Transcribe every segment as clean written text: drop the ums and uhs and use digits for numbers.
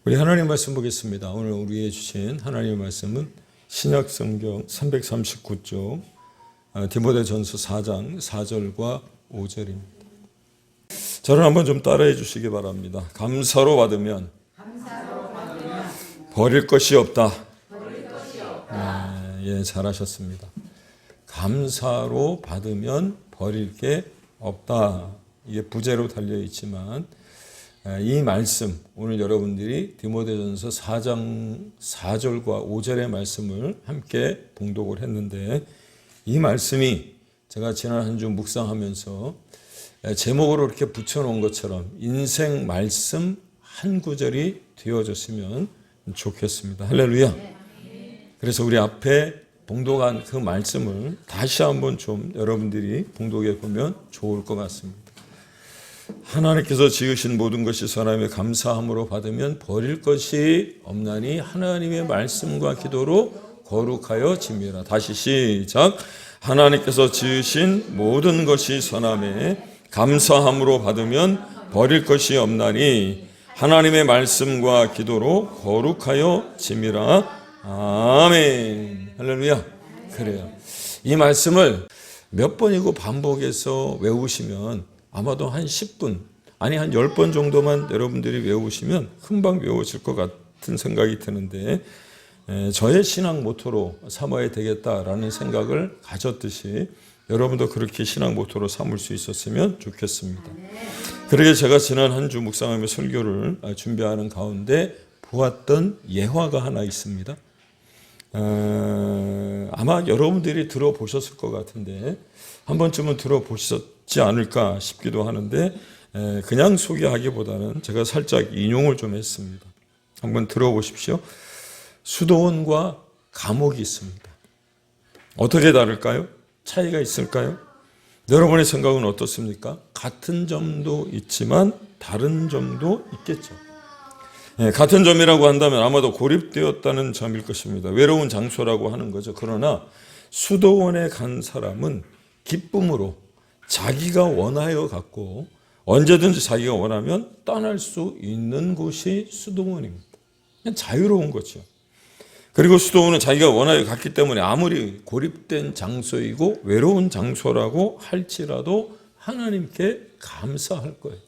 우리 하나님 말씀 보겠습니다. 오늘 우리에게 주신 하나님의 말씀은 신약성경 339쪽 디모데전서 4장 4절과 5절입니다. 저를 한번 좀 따라해 주시기 바랍니다. 감사로 받으면 버릴 것이 없다. 예, 잘하셨습니다. 감사로 받으면 버릴 게 없다. 이게 부제로 달려 있지만 이 말씀, 오늘 여러분들이 디모데전서 4장 4절과 5절의 말씀을 함께 봉독을 했는데, 이 말씀이 제가 지난 한 주 묵상하면서 제목으로 이렇게 붙여놓은 것처럼 인생 말씀 한 구절이 되어졌으면 좋겠습니다. 할렐루야. 그래서 우리 앞에 봉독한 그 말씀을 다시 한번 좀 여러분들이 봉독해 보면 좋을 것 같습니다. 하나님께서 지으신 모든 것이 선함에 감사함으로 받으면 버릴 것이 없나니 하나님의 말씀과 기도로 거룩하여 짐이라. 다시 시작. 하나님께서 지으신 모든 것이 선함에 감사함으로 받으면 버릴 것이 없나니 하나님의 말씀과 기도로 거룩하여 짐이라. 아멘. 할렐루야. 그래요. 이 말씀을 몇 번이고 반복해서 외우시면 아마도 한 10분, 아니 한 10번 정도만 여러분들이 외우시면 금방 외워질 것 같은 생각이 드는데, 저의 신앙 모토로 삼아야 되겠다라는 생각을 가졌듯이 여러분도 그렇게 신앙 모토로 삼을 수 있었으면 좋겠습니다. 그러게 제가 지난 한 주 묵상하며 설교를 준비하는 가운데 보았던 예화가 하나 있습니다. 아마 여러분들이 들어보셨을 것 같은데 한 번쯤은 들어보셨지 않을까 싶기도 하는데, 그냥 소개하기보다는 제가 살짝 인용을 좀 했습니다. 한번 들어보십시오. 수도원과 감옥이 있습니다. 어떻게 다를까요? 차이가 있을까요? 여러분의 생각은 어떻습니까? 같은 점도 있지만 다른 점도 있겠죠. 같은 점이라고 한다면 아마도 고립되었다는 점일 것입니다. 외로운 장소라고 하는 거죠. 그러나 수도원에 간 사람은 기쁨으로 자기가 원하여 갔고 언제든지 자기가 원하면 떠날 수 있는 곳이 수도원입니다. 그냥 자유로운 거죠. 그리고 수도원은 자기가 원하여 갔기 때문에 아무리 고립된 장소이고 외로운 장소라고 할지라도 하나님께 감사할 거예요.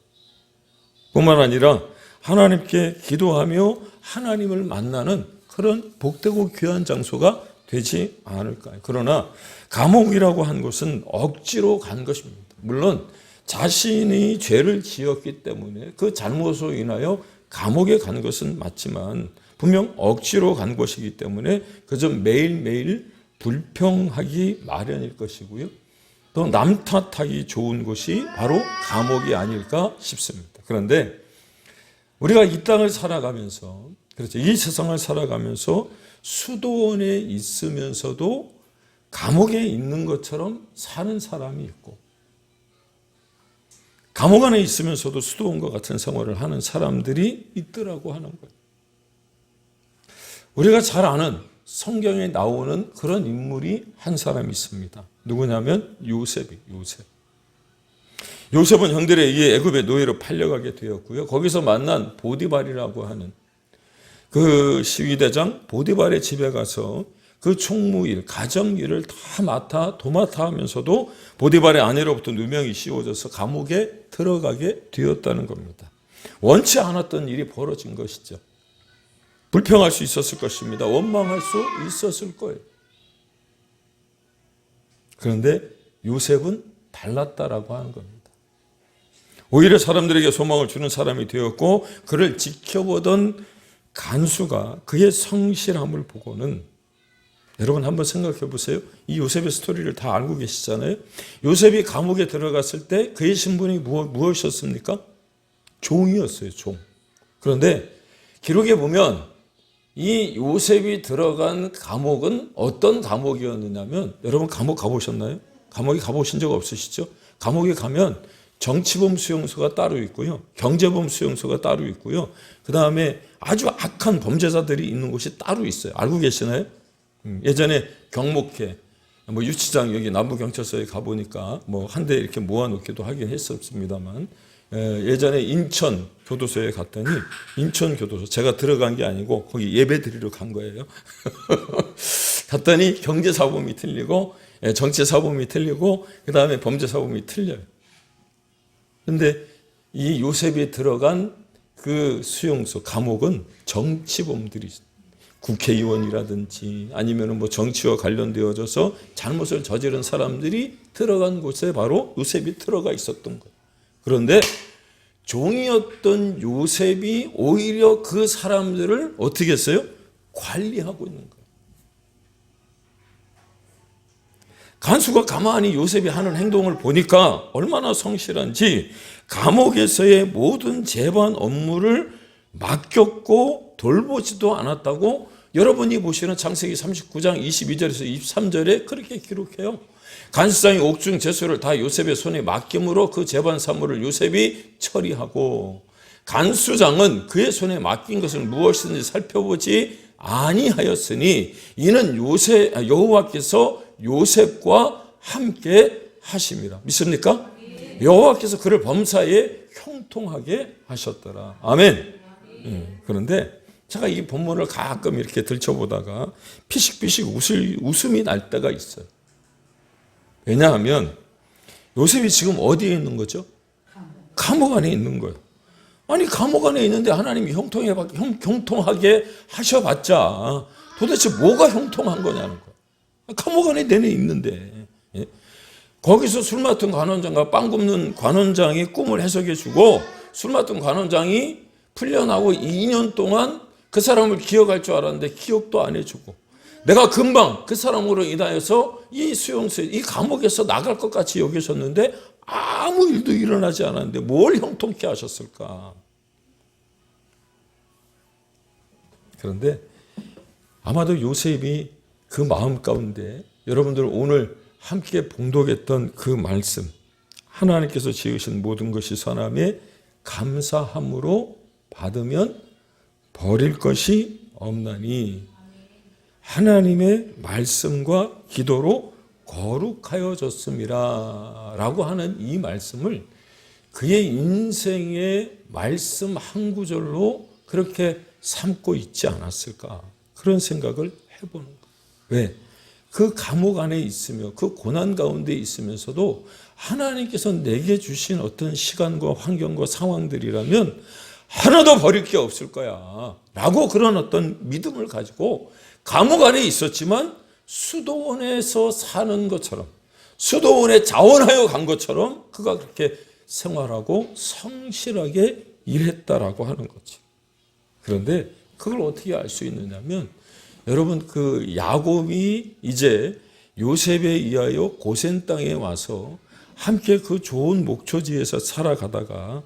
뿐만 아니라 하나님께 기도하며 하나님을 만나는 그런 복되고 귀한 장소가 되지 않을까요? 그러나 감옥이라고 한 것은 억지로 간 것입니다. 물론 자신이 죄를 지었기 때문에 그 잘못으로 인하여 감옥에 간 것은 맞지만 분명 억지로 간 것이기 때문에 그저 매일매일 불평하기 마련일 것이고요. 또 남 탓하기 좋은 곳이 바로 감옥이 아닐까 싶습니다. 그런데 우리가 이 땅을 살아가면서, 그렇죠, 이 세상을 살아가면서 수도원에 있으면서도 감옥에 있는 것처럼 사는 사람이 있고, 감옥 안에 있으면서도 수도원과 같은 생활을 하는 사람들이 있더라고 하는 거예요. 우리가 잘 아는 성경에 나오는 그런 인물이 한 사람이 있습니다. 누구냐면 요셉. 요셉은 형들에 의해 애굽의 노예로 팔려가게 되었고요. 거기서 만난 보디발이라고 하는 그 시위대장 보디발의 집에 가서 그 총무일, 가정일을 다 도맡아 하면서도 보디발의 아내로부터 누명이 씌워져서 감옥에 들어가게 되었다는 겁니다. 원치 않았던 일이 벌어진 것이죠. 불평할 수 있었을 것입니다. 원망할 수 있었을 거예요. 그런데 요셉은 달랐다라고 하는 겁니다. 오히려 사람들에게 소망을 주는 사람이 되었고, 그를 지켜보던 간수가 그의 성실함을 보고는, 여러분 한번 생각해 보세요. 이 요셉의 스토리를 다 알고 계시잖아요. 요셉이 감옥에 들어갔을 때 그의 신분이 무엇이었습니까? 종이었어요. 종. 그런데 기록에 보면 이 요셉이 들어간 감옥은 어떤 감옥이었느냐면, 여러분 감옥 가보셨나요? 감옥에 가보신 적 없으시죠? 감옥에 가면 정치범 수용소가 따로 있고요, 경제범 수용소가 따로 있고요, 그 다음에 아주 악한 범죄자들이 있는 곳이 따로 있어요. 알고 계시나요? 예전에 경목회, 유치장 여기 남부경찰서에 가보니까 한 대 이렇게 모아놓기도 하긴 했었습니다만, 예전에 인천 교도소에 갔더니, 인천 교도소, 제가 들어간 게 아니고 거기 예배 드리러 간 거예요. 갔더니 경제사범이 틀리고 정치사범이 틀리고 그 다음에 범죄사범이 틀려요. 그런데 이 요셉이 들어간 그 수용소, 감옥은 정치범들이 있어요. 국회의원이라든지 아니면 뭐 정치와 관련되어져서 잘못을 저지른 사람들이 들어간 곳에 바로 요셉이 들어가 있었던 거예요. 그런데 종이었던 요셉이 오히려 그 사람들을 어떻게 했어요? 관리하고 있는 거예요. 간수가 가만히 요셉이 하는 행동을 보니까 얼마나 성실한지 감옥에서의 모든 재반 업무를 맡겼고 돌보지도 않았다고 여러분이 보시는 창세기 39장 22절에서 23절에 그렇게 기록해요. 간수장이 옥중 제수를 다 요셉의 손에 맡김으로 그 재반 사물을 요셉이 처리하고, 간수장은 그의 손에 맡긴 것을 무엇이든지 살펴보지 아니하였으니 이는 여호와께서 요셉과 함께 하심이라. 믿습니까? 여호와께서 그를 범사에 형통하게 하셨더라. 아멘. 그런데 제가 이 본문을 가끔 이렇게 들춰보다가 피식피식 웃음이 날 때가 있어요. 왜냐하면 요셉이 지금 어디에 있는 거죠? 감옥 안에 있는 거예요. 아니, 감옥 안에 있는데 하나님이 형통하게 하셔봤자 도대체 뭐가 형통한 거냐는 거예요. 감옥 안에 내내 있는데, 거기서 술 맡은 관원장과 빵 굽는 관원장의 꿈을 해석해 주고, 술 맡은 관원장이 풀려나고 2년 동안 그 사람을 기억할 줄 알았는데 기억도 안 해주고, 내가 금방 그 사람으로 인하여서 이 수용소에, 이 감옥에서 나갈 것 같이 여기셨는데 아무 일도 일어나지 않았는데 뭘 형통케 하셨을까? 그런데 아마도 요셉이 그 마음 가운데 여러분들 오늘 함께 봉독했던 그 말씀, 하나님께서 지으신 모든 것이 선함에 감사함으로 받으면 버릴 것이 없나니 하나님의 말씀과 기도로 거룩하여졌음이라 라고 하는 이 말씀을 그의 인생의 말씀 한 구절로 그렇게 삼고 있지 않았을까, 그런 생각을 해보는 거예요. 왜? 그 감옥 안에 있으며 그 고난 가운데 있으면서도 하나님께서 내게 주신 어떤 시간과 환경과 상황들이라면 하나도 버릴 게 없을 거야 라고 그런 어떤 믿음을 가지고 감옥 안에 있었지만 수도원에서 사는 것처럼, 수도원에 자원하여 간 것처럼 그가 그렇게 생활하고 성실하게 일했다라고 하는 거지. 그런데 그걸 어떻게 알 수 있느냐면, 여러분, 그 야곱이 이제 요셉에 의하여 고센 땅에 와서 함께 그 좋은 목초지에서 살아가다가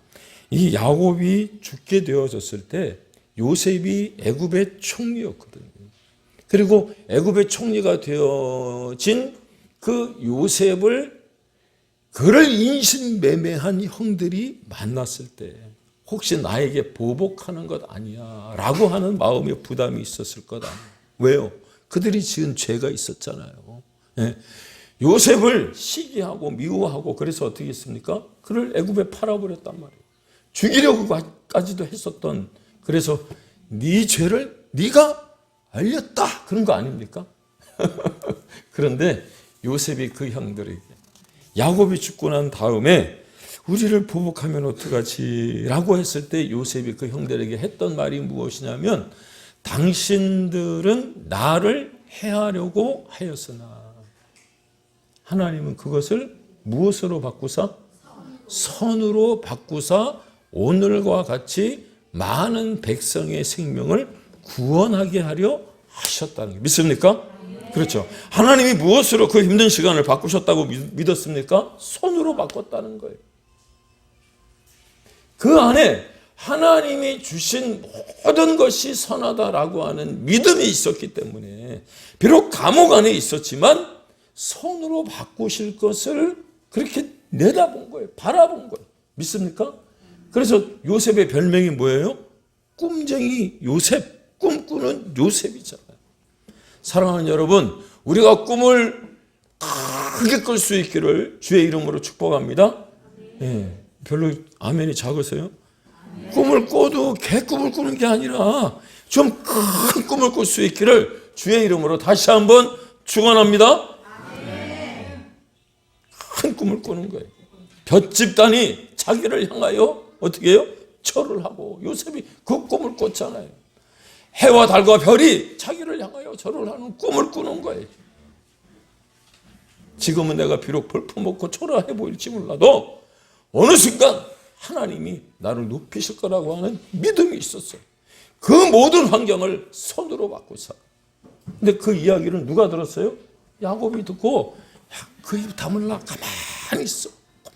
이 야곱이 죽게 되어졌을 때 요셉이 애굽의 총리였거든요. 그리고 애굽의 총리가 되어진 그 요셉을, 그를 인신매매한 형들이 만났을 때 혹시 나에게 보복하는 것 아니야 라고 하는 마음의 부담이 있었을 것 아니에요. 왜요? 그들이 지은 죄가 있었잖아요. 요셉을 시기하고 미워하고 그래서 어떻게 했습니까? 그를 애굽에 팔아버렸단 말이에요. 죽이려고까지도 했었던, 그래서 네 죄를 네가 알렸다 그런 거 아닙니까? 그런데 요셉이 그 형들에게, 야곱이 죽고 난 다음에 우리를 보복하면 어떡하지 라고 했을 때 요셉이 그 형들에게 했던 말이 무엇이냐면, 당신들은 나를 해하려고 하였으나 하나님은 그것을 무엇으로 바꾸사? 선으로 바꾸사 오늘과 같이 많은 백성의 생명을 구원하게 하려 하셨다는 게, 믿습니까? 그렇죠. 하나님이 무엇으로 그 힘든 시간을 바꾸셨다고 믿었습니까? 손으로 바꿨다는 거예요. 그 안에 하나님이 주신 모든 것이 선하다라고 하는 믿음이 있었기 때문에, 비록 감옥 안에 있었지만 손으로 바꾸실 것을 그렇게 내다본 거예요. 바라본 거예요. 믿습니까? 그래서 요셉의 별명이 뭐예요? 꿈쟁이 요셉, 꿈꾸는 요셉이잖아요. 사랑하는 여러분, 우리가 꿈을 크게 꿀 수 있기를 주의 이름으로 축복합니다. 별로 아멘이 작으세요? 꿈을 꿔도 개꿈을 꾸는 게 아니라 좀 큰 꿈을 꿀 수 있기를 주의 이름으로 다시 한번 축원합니다. 큰 꿈을 꾸는 거예요. 볏 집단이 자기를 향하여 어떻게 해요? 절을 하고 요셉이 그 꿈을 꿨잖아요. 해와 달과 별이 자기를 향하여 절을 하는 꿈을 꾸는 거예요. 지금은 내가 비록 볼품없고 초라해 보일지 몰라도 어느 순간 하나님이 나를 높이실 거라고 하는 믿음이 있었어요. 그 모든 환경을 손으로 받고 살아. 근데 그 이야기를 누가 들었어요? 야곱이 듣고 그 입 다물라 가만히 있어.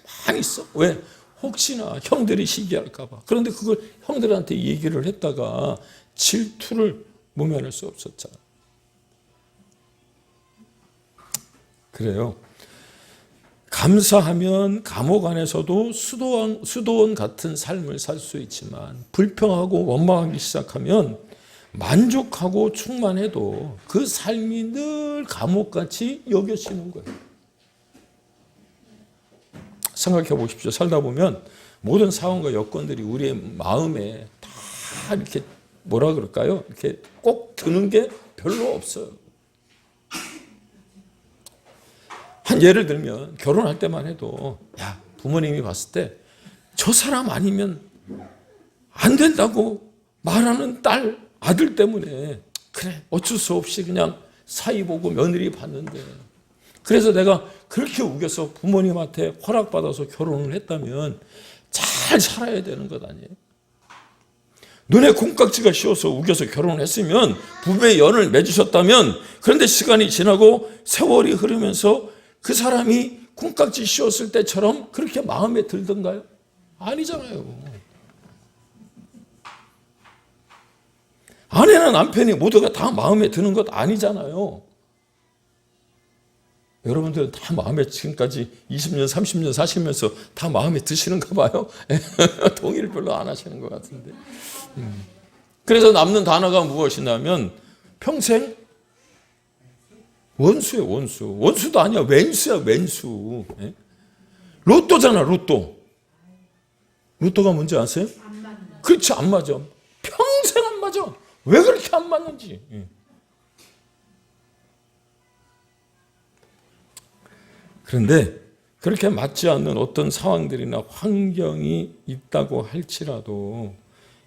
가만히 있어. 왜? 혹시나 형들이 시기할까 봐. 그런데 그걸 형들한테 얘기를 했다가 질투를 모면할 수 없었잖아. 그래요. 감사하면 감옥 안에서도 수도원 같은 삶을 살 수 있지만 불평하고 원망하기 시작하면 만족하고 충만해도 그 삶이 늘 감옥같이 여겨지는 거예요. 생각해 보십시오. 살다 보면 모든 상황과 여건들이 우리의 마음에 다 이렇게 뭐라 그럴까요? 이렇게 꼭 드는 게 별로 없어요. 한 예를 들면 결혼할 때만 해도 야, 부모님이 봤을 때 저 사람 아니면 안 된다고 말하는 딸, 아들 때문에 그래 어쩔 수 없이 그냥 사이 보고 며느리 봤는데 그래서 내가 그렇게 우겨서 부모님한테 허락받아서 결혼을 했다면 잘 살아야 되는 것 아니에요? 눈에 콩깍지가 씌워서 우겨서 결혼했으면 부부의 연을 맺으셨다면 그런데 시간이 지나고 세월이 흐르면서 그 사람이 콩깍지 씌웠을 때처럼 그렇게 마음에 들던가요? 아니잖아요. 아내나 남편이 모두가 다 마음에 드는 것 아니잖아요. 여러분들은 다 마음에 지금까지 20년, 30년 사시면서 다 마음에 드시는가 봐요. 동의를 별로 안 하시는 것 같은데. 그래서 남는 단어가 무엇이냐면 평생 원수예요, 원수. 원수도 아니야, 왼수야, 왼수. 로또잖아, 로또. 로또가 뭔지 아세요? 그렇지, 안 맞아. 평생 안 맞아. 왜 그렇게 안 맞는지. 그런데 그렇게 맞지 않는 어떤 상황들이나 환경이 있다고 할지라도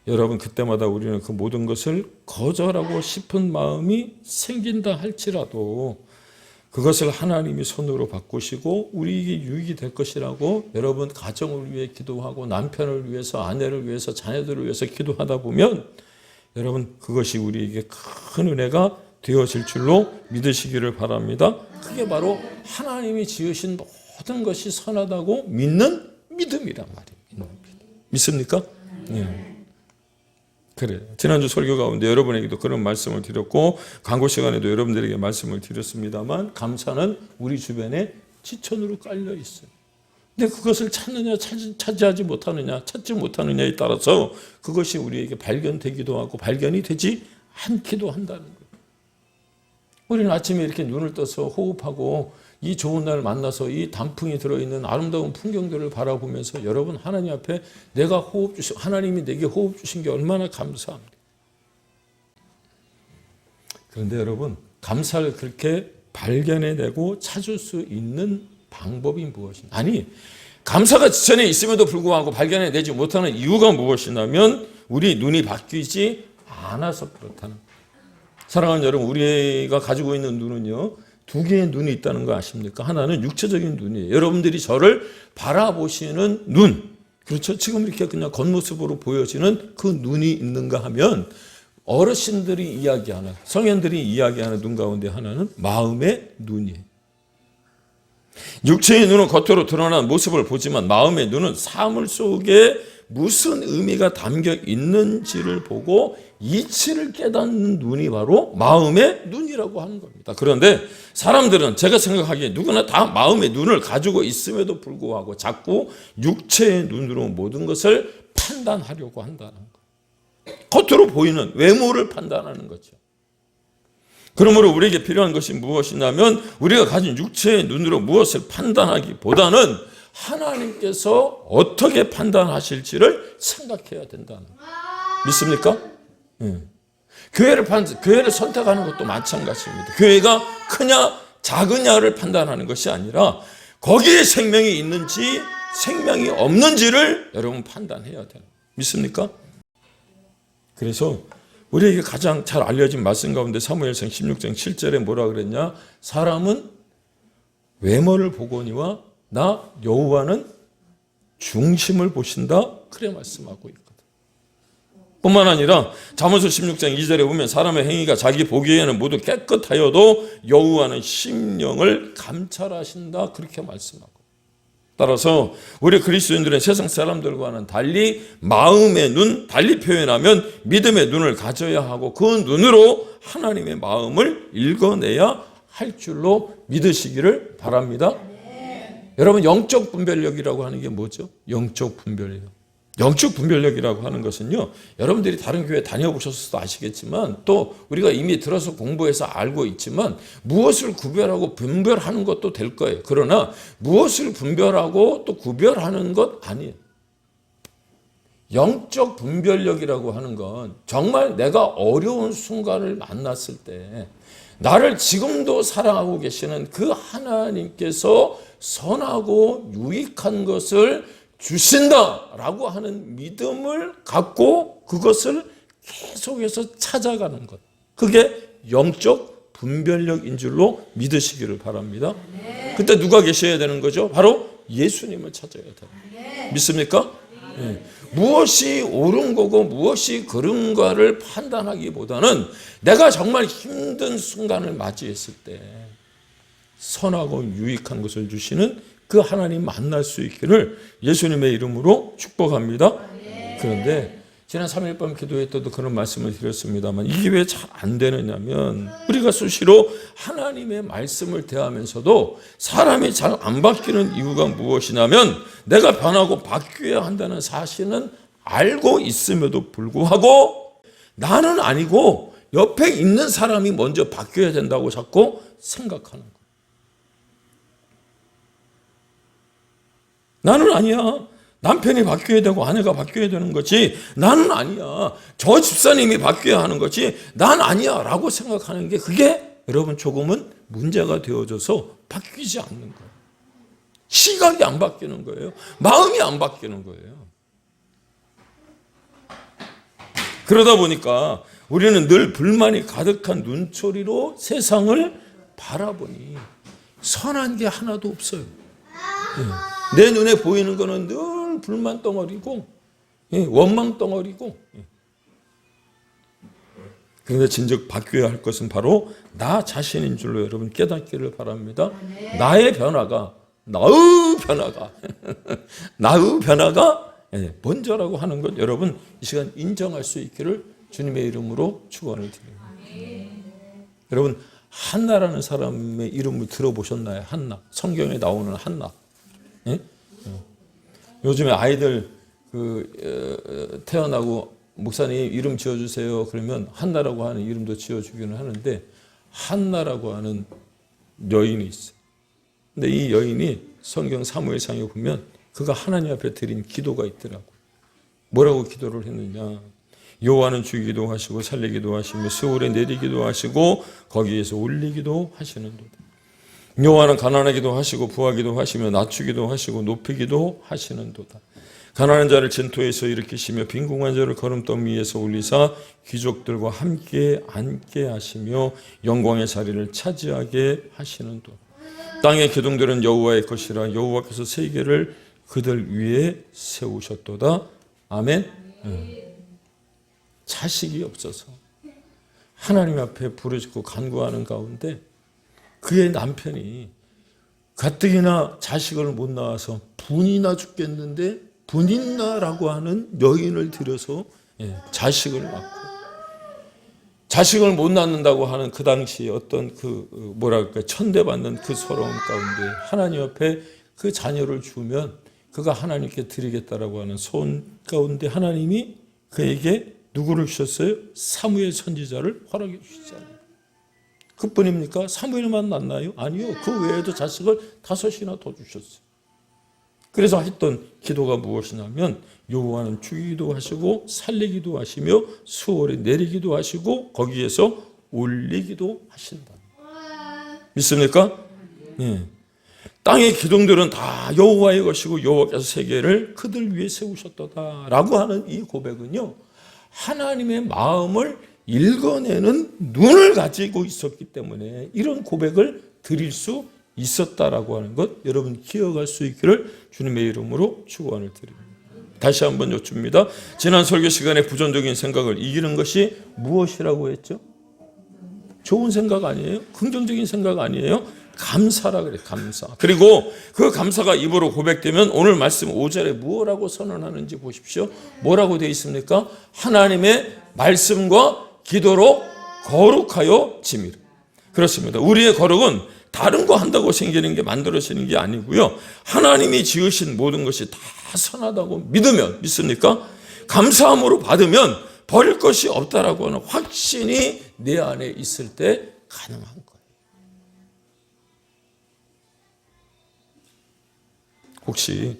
여러분 그때마다 우리는 그 모든 것을 거절하고 싶은 마음이 생긴다 할지라도 그것을 하나님이 손으로 바꾸시고 우리에게 유익이 될 것이라고 여러분 가정을 위해 기도하고 남편을 위해서 아내를 위해서 자녀들을 위해서 기도하다 보면 여러분 그것이 우리에게 큰 은혜가 되어질 줄로 믿으시기를 바랍니다. 그게 바로 하나님이 지으신 모든 것이 선하다고 믿는 믿음이란 말이에요. 믿습니까? 네. 그래요. 지난주 설교 가운데 여러분에게도 그런 말씀을 드렸고 광고 시간에도 여러분들에게 말씀을 드렸습니다만 감사는 우리 주변에 지천으로 깔려 있어요. 근데 그것을 찾느냐 차지하지 못하느냐 찾지 못하느냐에 따라서 그것이 우리에게 발견되기도 하고 발견이 되지 않기도 한다는 거예요. 우리는 아침에 이렇게 눈을 떠서 호흡하고 이 좋은 날 만나서 이 단풍이 들어있는 아름다운 풍경들을 바라보면서 여러분 하나님 앞에 내가 호흡 주신 하나님이 내게 호흡 주신 게 얼마나 감사합니다. 그런데 여러분 감사를 그렇게 발견해내고 찾을 수 있는 방법이 무엇인가? 아니 감사가 지천에 있음에도 불구하고 발견해내지 못하는 이유가 무엇이냐면 우리 눈이 바뀌지 않아서 그렇다는 거예요. 사랑하는 여러분 우리가 가지고 있는 눈은요 두 개의 눈이 있다는 거 아십니까? 하나는 육체적인 눈이에요. 여러분들이 저를 바라보시는 눈, 그렇죠? 지금 이렇게 그냥 겉모습으로 보여지는 그 눈이 있는가 하면 어르신들이 이야기하는, 성현들이 이야기하는 눈 가운데 하나는 마음의 눈이에요. 육체의 눈은 겉으로 드러난 모습을 보지만 마음의 눈은 사물 속에 무슨 의미가 담겨 있는지를 보고 이치를 깨닫는 눈이 바로 마음의 눈이라고 하는 겁니다. 그런데 사람들은 제가 생각하기에 누구나 다 마음의 눈을 가지고 있음에도 불구하고 자꾸 육체의 눈으로 모든 것을 판단하려고 한다는 거예요. 겉으로 보이는 외모를 판단하는 거죠. 그러므로 우리에게 필요한 것이 무엇이냐면 우리가 가진 육체의 눈으로 무엇을 판단하기보다는 하나님께서 어떻게 판단하실지를 생각해야 된다는 거예요. 믿습니까? 교회를 선택하는 것도 마찬가지입니다. 교회가 크냐 작으냐를 판단하는 것이 아니라 거기에 생명이 있는지 생명이 없는지를 여러분 판단해야 돼요. 믿습니까? 그래서 우리에게 가장 잘 알려진 말씀 가운데 사무엘상 16장 7절에 뭐라 그랬냐? 사람은 외모를 보거니와 나 여호와는 중심을 보신다. 그래 말씀하고 있거든. 뿐만 아니라 잠언서 16장 2절에 보면 사람의 행위가 자기 보기에는 모두 깨끗하여도 여호와는 심령을 감찰하신다. 그렇게 말씀하고. 따라서 우리 그리스도인들은 세상 사람들과는 달리 마음의 눈, 달리 표현하면 믿음의 눈을 가져야 하고 그 눈으로 하나님의 마음을 읽어내야 할 줄로 믿으시기를 바랍니다. 여러분, 영적 분별력이라고 하는 게 뭐죠? 영적 분별력. 영적 분별력이라고 하는 것은요, 여러분들이 다른 교회 다녀보셨어도 아시겠지만 또 우리가 이미 들어서 공부해서 알고 있지만 무엇을 구별하고 분별하는 것도 될 거예요. 그러나 무엇을 분별하고 또 구별하는 것 아니에요. 영적 분별력이라고 하는 건 정말 내가 어려운 순간을 만났을 때 나를 지금도 사랑하고 계시는 그 하나님께서 선하고 유익한 것을 주신다라고 하는 믿음을 갖고 그것을 계속해서 찾아가는 것. 그게 영적 분별력인 줄로 믿으시기를 바랍니다. 그때 누가 계셔야 되는 거죠? 바로 예수님을 찾아야 돼요. 믿습니까? 네. 무엇이 옳은 거고 무엇이 그른가를 판단하기보다는 내가 정말 힘든 순간을 맞이했을 때 선하고 유익한 것을 주시는 그 하나님 만날 수 있기를 예수님의 이름으로 축복합니다. 그런데 지난 3일 밤 기도회 때도 그런 말씀을 드렸습니다만 이게 왜 잘 안 되느냐면 우리가 수시로 하나님의 말씀을 대하면서도 사람이 잘 안 바뀌는 이유가 무엇이냐면 내가 변하고 바뀌어야 한다는 사실은 알고 있음에도 불구하고 나는 아니고 옆에 있는 사람이 먼저 바뀌어야 된다고 자꾸 생각하는 거예요. 나는 아니야. 남편이 바뀌어야 되고 아내가 바뀌어야 되는 거지. 나는 아니야. 저 집사님이 바뀌어야 하는 거지. 난 아니야. 라고 생각하는 게 그게 여러분 조금은 문제가 되어져서 바뀌지 않는 거예요. 시각이 안 바뀌는 거예요. 마음이 안 바뀌는 거예요. 그러다 보니까 우리는 늘 불만이 가득한 눈초리로 세상을 바라보니 선한 게 하나도 없어요. 내 눈에 보이는 거는 늘 불만 덩어리고 원망 덩어리고. 그런데 진즉 바뀌어야 할 것은 바로 나 자신인 줄로 여러분 깨닫기를 바랍니다. 나의 변화가 나의 변화가 먼저라고 하는 것 여러분 이 시간 인정할 수 있기를 주님의 이름으로 축원을 드립니다. 여러분 한나라는 사람의 이름을 들어보셨나요? 한나. 성경에 나오는 한나. 예? 요즘에 아이들 태어나고 목사님 이름 지어주세요. 그러면 한나라고 하는 이름도 지어주기는 하는데 한나라고 하는 여인이 있어요. 근데 이 여인이 성경 사무엘상에 보면 그가 하나님 앞에 드린 기도가 있더라고요. 뭐라고 기도를 했느냐. 여호와는 주기도 하시고 살리기도 하시며 스올에 내리기도 하시고 거기에서 올리기도 하시는도다. 여호와는 가난하기도 하시고 부하기도 하시며 낮추기도 하시고 높이기도 하시는도다. 가난한 자를 진토에서 일으키시며 빈궁한 자를 거름더미 위에서 올리사 귀족들과 함께 앉게 하시며 영광의 자리를 차지하게 하시는도다. 땅의 기둥들은 여호와의 것이라 여호와께서 세계를 그들 위에 세우셨도다. 아멘. 자식이 없어서 하나님 앞에 부르짖고 간구하는 가운데 그의 남편이 가뜩이나 자식을 못 낳아서 분이 나 죽겠는데 분인나라고 하는 여인을 들여서 자식을 낳고 자식을 못 낳는다고 하는 그 당시 어떤 천대받는 그 서러움 가운데 하나님 앞에 그 자녀를 주면 그가 하나님께 드리겠다라고 하는 소원 가운데 하나님이 그에게 누구를 주셨어요? 사무엘 선지자를 허락해 주시잖아요. 그뿐입니까? 사무엘만 낳나요? 아니요. 그 외에도 자식을 5이나 더 주셨어요. 그래서 했던 기도가 무엇이냐면 여호와는 죽이기도 하시고 살리기도 하시며 수월에 내리기도 하시고 거기에서 올리기도 하신다. 믿습니까? 예. 땅의 기둥들은 다 여호와의 것이고 여호와께서 세계를 그들 위에 세우셨도다라고 하는 이 고백은요, 하나님의 마음을 읽어내는 눈을 가지고 있었기 때문에 이런 고백을 드릴 수 있었다라고 하는 것 여러분 기억할 수 있기를 주님의 이름으로 축원을 드립니다. 다시 한번 여쭙니다. 지난 설교 시간에 부정적인 생각을 이기는 것이 무엇이라고 했죠? 좋은 생각 아니에요? 긍정적인 생각 아니에요? 감사라 그래, 감사. 그리고 그 감사가 입으로 고백되면 오늘 말씀 5절에 무엇라고 선언하는지 보십시오. 뭐라고 되어 있습니까? 하나님의 말씀과 기도로 거룩하여 지미라. 그렇습니다. 우리의 거룩은 다른 거 한다고 생기는 게 만들어지는 게 아니고요. 하나님이 지으신 모든 것이 다 선하다고 믿으면, 믿습니까? 감사함으로 받으면 버릴 것이 없다라고 하는 확신이 내 안에 있을 때 가능한 거예요. 혹시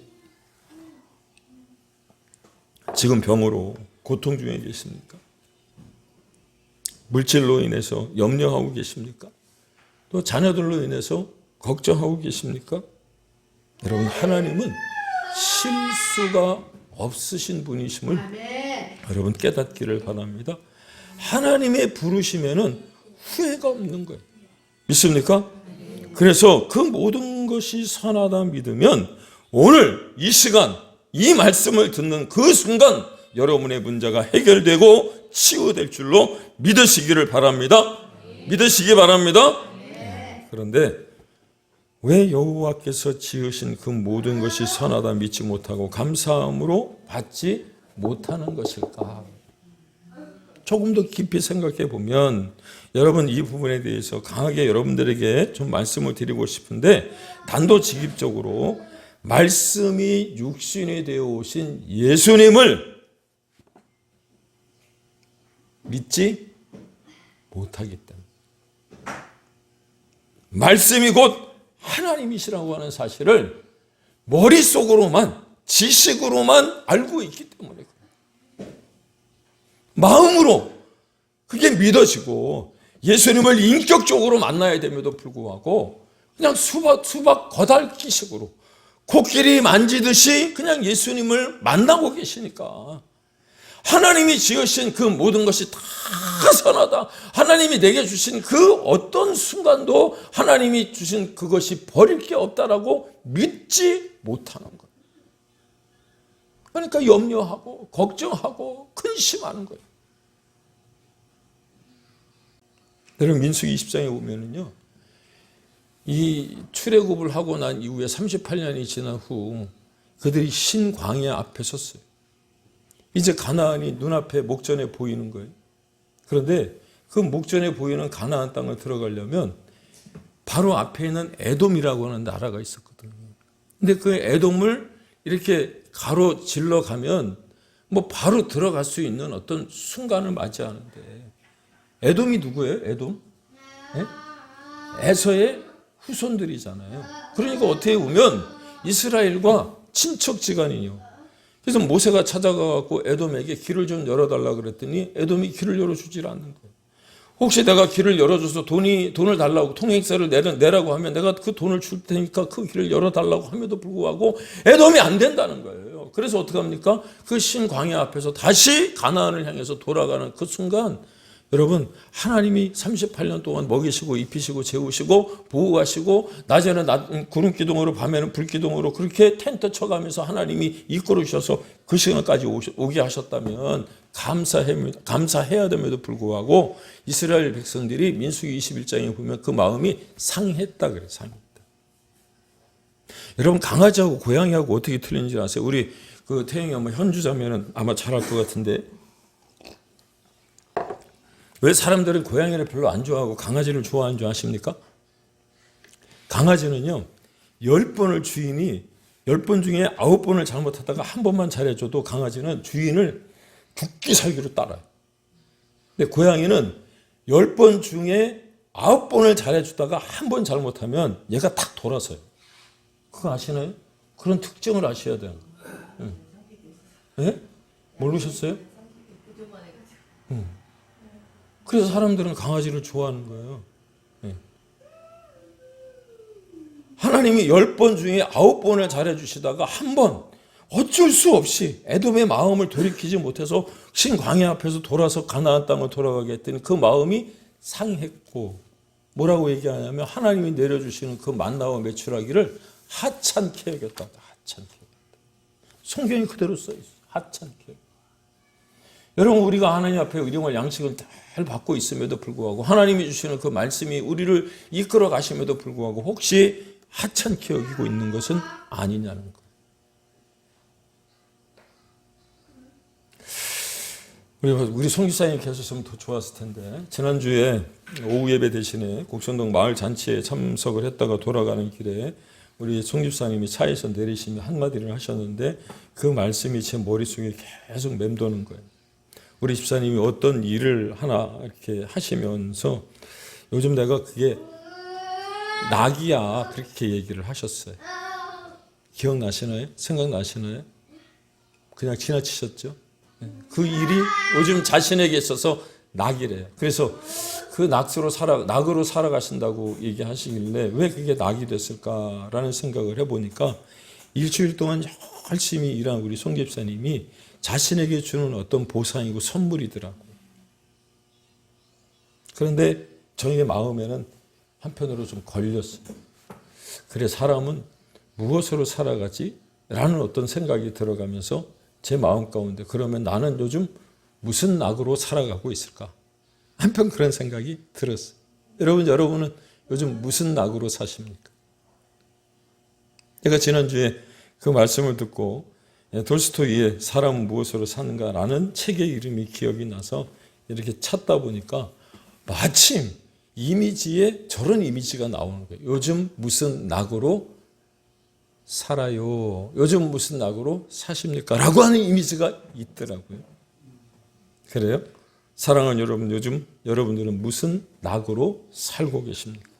지금 병으로 고통 중에 계십니까? 물질로 인해서 염려하고 계십니까? 또 자녀들로 인해서 걱정하고 계십니까? 여러분, 하나님은 실수가 없으신 분이심을 여러분 깨닫기를 바랍니다. 하나님의 부르심에는 후회가 없는 거예요. 믿습니까? 그래서 그 모든 것이 선하다 믿으면 오늘 이 시간 이 말씀을 듣는 그 순간 여러분의 문제가 해결되고 치유될 줄로 믿으시기를 바랍니다. 믿으시기 바랍니다. 그런데 왜 여호와께서 지으신 그 모든 것이 선하다 믿지 못하고 감사함으로 받지 못하는 것일까? 조금 더 깊이 생각해 보면 여러분 이 부분에 대해서 강하게 여러분들에게 좀 말씀을 드리고 싶은데 단도직입적으로 말씀이 육신이 되어 오신 예수님을 믿지 못하기 때문에 말씀이 곧 하나님이시라고 하는 사실을 머릿속으로만 지식으로만 알고 있기 때문에 마음으로 그게 믿어지고 예수님을 인격적으로 만나야 됨에도 불구하고 그냥 수박 거달기식으로 코끼리 만지듯이 그냥 예수님을 만나고 계시니까 하나님이 지으신 그 모든 것이 다 선하다. 하나님이 내게 주신 그 어떤 순간도 하나님이 주신 그것이 버릴 게 없다라고 믿지 못하는 거예요. 그러니까 염려하고 걱정하고 근심하는 거예요. 여러분 민수기 20장에 보면은요, 이 출애굽을 하고 난 이후에 38년이 지난 후 그들이 신광야 앞에 섰어요. 이제 가나안이 눈앞에 목전에 보이는 거예요. 그런데 그 목전에 보이는 가나안 땅을 들어가려면 바로 앞에 있는 에돔이라고 하는 나라가 있었거든요. 근데 그 에돔을 이렇게 가로질러 가면 뭐 바로 들어갈 수 있는 어떤 순간을 맞이하는데 에돔이 누구예요? 에돔? 네? 에서의 후손들이잖아요. 그러니까 어떻게 보면 이스라엘과 친척지간이요. 그래서 모세가 찾아가고 에돔에게 길을 좀 열어달라 그랬더니 에돔이 길을 열어주질 않는 거예요. 혹시 내가 길을 열어줘서 돈을 달라고 통행세를 내라고 하면 내가 그 돈을 줄 테니까 그 길을 열어달라고 함에도 불구하고 에돔이 안 된다는 거예요. 그래서 어떻게 합니까? 그 신광야 앞에서 다시 가나안을 향해서 돌아가는 그 순간 여러분 하나님이 38년 동안 먹이시고 입히시고 재우시고 보호하시고 낮에는 구름기둥으로 밤에는 불기둥으로 그렇게 텐트 쳐가면서 하나님이 이끌어 주셔서 그 시간까지 오게 하셨다면 감사해야 됨에도 불구하고 이스라엘 백성들이 민수기 21장에 보면 그 마음이 상했다 그래요. 상했다. 여러분 강아지하고 고양이하고 어떻게 틀린지 아세요? 우리 그 태영이 엄마 현주자매는 아마 잘 알 것 같은데 왜 사람들은 고양이를 별로 안 좋아하고 강아지를 좋아하는 줄 아십니까? 강아지는요 10번을 주인이 10번 중에 9번을 잘못하다가 한 번만 잘해줘도 강아지는 주인을 죽기 살기로 따라요. 근데 고양이는 10번 중에 9번을 잘해주다가 한 번 잘못하면 얘가 탁 돌아서요. 그거 아시나요? 그런 특징을 아셔야 돼요. 예? 모르셨어요? 그래서 사람들은 강아지를 좋아하는 거예요. 예. 하나님이 10번 중에 9번을 잘해주시다가 한 번 어쩔 수 없이 에돔의 마음을 돌이키지 못해서 신광야 앞에서 돌아서 가나안 땅을 돌아가게 했더니 그 마음이 상했고, 뭐라고 얘기하냐면 하나님이 내려주시는 그 만나와 메추라기를 하찮게 여겼다. 하찮게 여겼다. 성경이 그대로 써있어요. 하찮게 여겼다. 여러분, 우리가 하나님 앞에 일용할 양식을 잘 받고 있음에도 불구하고, 하나님이 주시는 그 말씀이 우리를 이끌어 가심에도 불구하고 혹시 하찮게 여기고 있는 것은 아니냐는 거예요. 우리 송기사님 계셨으면 더 좋았을 텐데, 지난주에 오후 예배 대신에 곡천동 마을 잔치에 참석을 했다가 돌아가는 길에 우리 송기사님이 차에서 내리시며 한마디를 하셨는데, 그 말씀이 제 머릿속에 계속 맴도는 거예요. 우리 집사님이 어떤 일을 하나 이렇게 하시면서 요즘 내가 그게 낙이야, 그렇게 얘기를 하셨어요. 기억나시나요? 생각나시나요? 그냥 지나치셨죠? 그 일이 요즘 자신에게 있어서 낙이래요. 그래서 그 낙으로 살아가신다고 얘기하시길래 왜 그게 낙이 됐을까라는 생각을 해보니까, 일주일 동안 열심히 일한 우리 송 집사님이 자신에게 주는 어떤 보상이고 선물이더라고요. 그런데 저희의 마음에는 한편으로 좀 걸렸어요. 그래, 사람은 무엇으로 살아가지? 라는 어떤 생각이 들어가면서 제 마음 가운데, 그러면 나는 요즘 무슨 낙으로 살아가고 있을까? 한편 그런 생각이 들었어요. 여러분은 요즘 무슨 낙으로 사십니까? 제가 지난주에 그 말씀을 듣고 돌스토이의 사람은 무엇으로 사는가라는 책의 이름이 기억이 나서 이렇게 찾다 보니까 마침 이미지에 저런 이미지가 나오는 거예요. 요즘 무슨 낙으로 살아요? 요즘 무슨 낙으로 사십니까? 라고 하는 이미지가 있더라고요. 그래요? 사랑하는 여러분, 요즘 여러분들은 무슨 낙으로 살고 계십니까?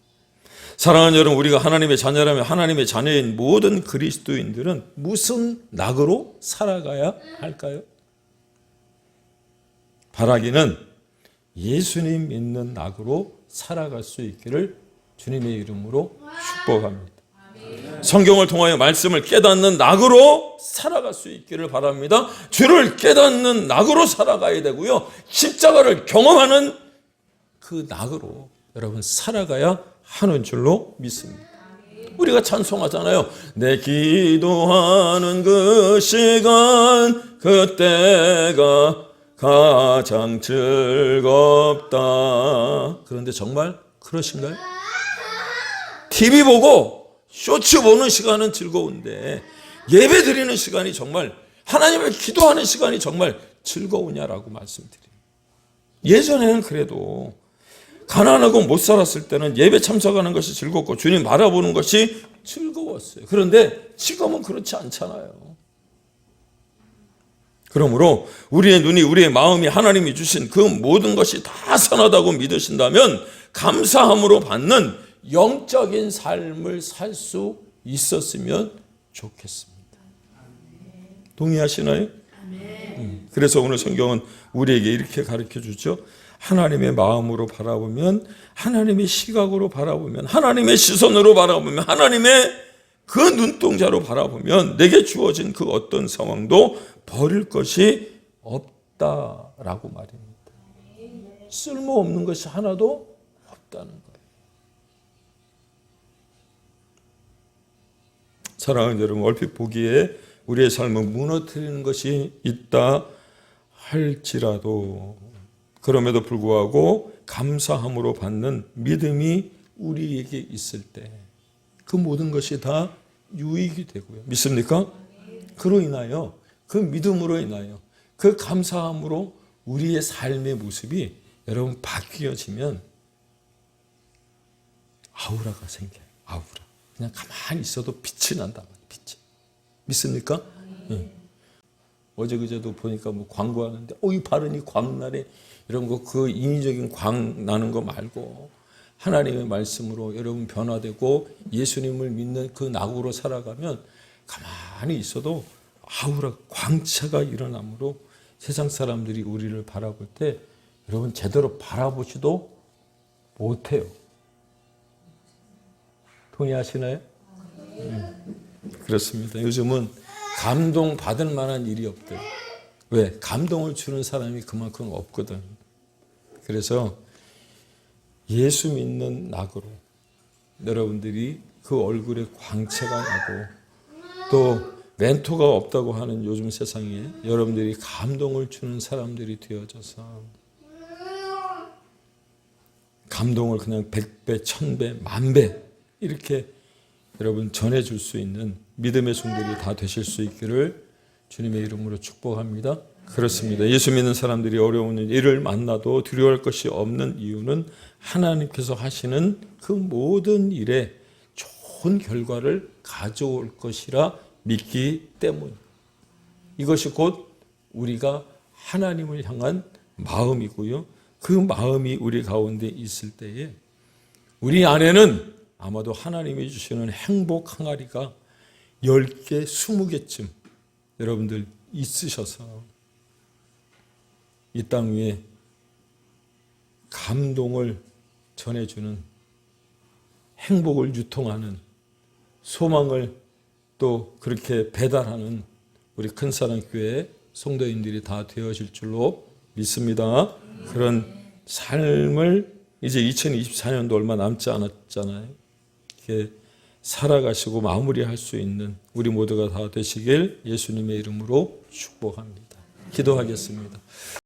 사랑하는 여러분, 우리가 하나님의 자녀라면 하나님의 자녀인 모든 그리스도인들은 무슨 낙으로 살아가야 할까요? 바라기는 예수님 믿는 낙으로 살아갈 수 있기를 주님의 이름으로 축복합니다. 성경을 통하여 말씀을 깨닫는 낙으로 살아갈 수 있기를 바랍니다. 주를 깨닫는 낙으로 살아가야 되고요, 십자가를 경험하는 그 낙으로 여러분 살아가야 하는 줄로 믿습니다. 우리가 찬송하잖아요. 내 기도하는 그 시간, 그때가 가장 즐겁다. 그런데 정말 그러신가요? TV 보고 쇼츠 보는 시간은 즐거운데 예배 드리는 시간이 정말, 하나님을 기도하는 시간이 정말 즐거우냐라고 말씀드립니다. 예전에는 그래도 가난하고 못 살았을 때는 예배 참석하는 것이 즐겁고 주님 바라보는 것이 즐거웠어요. 그런데 지금은 그렇지 않잖아요. 그러므로 우리의 눈이, 우리의 마음이 하나님이 주신 그 모든 것이 다 선하다고 믿으신다면 감사함으로 받는 영적인 삶을 살 수 있었으면 좋겠습니다. 동의하시나요? 그래서 오늘 성경은 우리에게 이렇게 가르쳐 주죠. 하나님의 마음으로 바라보면, 하나님의 시각으로 바라보면, 하나님의 시선으로 바라보면, 하나님의 그 눈동자로 바라보면 내게 주어진 그 어떤 상황도 버릴 것이 없다라고 말입니다. 쓸모없는 것이 하나도 없다는 거예요. 사랑하는 여러분, 얼핏 보기에 우리의 삶을 무너뜨리는 것이 있다 할지라도, 그럼에도 불구하고 감사함으로 받는 믿음이 우리에게 있을 때 그 모든 것이 다 유익이 되고요. 믿습니까? 그로 인하여, 그 믿음으로 인하여, 그 감사함으로 우리의 삶의 모습이 여러분 바뀌어지면 아우라가 생겨요. 아우라. 그냥 가만히 있어도 빛이 난다. 빛이. 믿습니까? 네. 어제 그제도 보니까 뭐 광고하는데, 이 바르니 광나래 이런 거, 그 인위적인 광 나는 거 말고 하나님의 말씀으로 여러분 변화되고 예수님을 믿는 그 낙으로 살아가면 가만히 있어도 아우라 광채가 일어나므로 세상 사람들이 우리를 바라볼 때 여러분 제대로 바라보지도 못해요. 동의하시나요? 그렇습니다. 요즘은 감동받을 만한 일이 없대요. 왜? 감동을 주는 사람이 그만큼 없거든. 그래서 예수 믿는 낙으로 여러분들이 그 얼굴에 광채가 나고 또 멘토가 없다고 하는 요즘 세상에 여러분들이 감동을 주는 사람들이 되어져서 감동을 그냥 100배, 1000배, 10,000배 이렇게 여러분 전해줄 수 있는 믿음의 종들이 다 되실 수 있기를 주님의 이름으로 축복합니다. 그렇습니다. 예수 믿는 사람들이 어려운 일을 만나도 두려워할 것이 없는 이유는 하나님께서 하시는 그 모든 일에 좋은 결과를 가져올 것이라 믿기 때문. 이것이 곧 우리가 하나님을 향한 마음이고요. 그 마음이 우리 가운데 있을 때에 우리 안에는 아마도 하나님이 주시는 행복 항아리가 10개, 20개쯤 여러분들 있으셔서 이 땅 위에 감동을 전해주는 행복을 유통하는 소망을 또 그렇게 배달하는 우리 큰사랑교회 성도인들이 다 되어질 줄로 믿습니다. 그런 삶을 이제 2024년도 얼마 남지 않았잖아요. 이렇게 살아가시고 마무리할 수 있는 우리 모두가 다 되시길 예수님의 이름으로 축복합니다. 기도하겠습니다.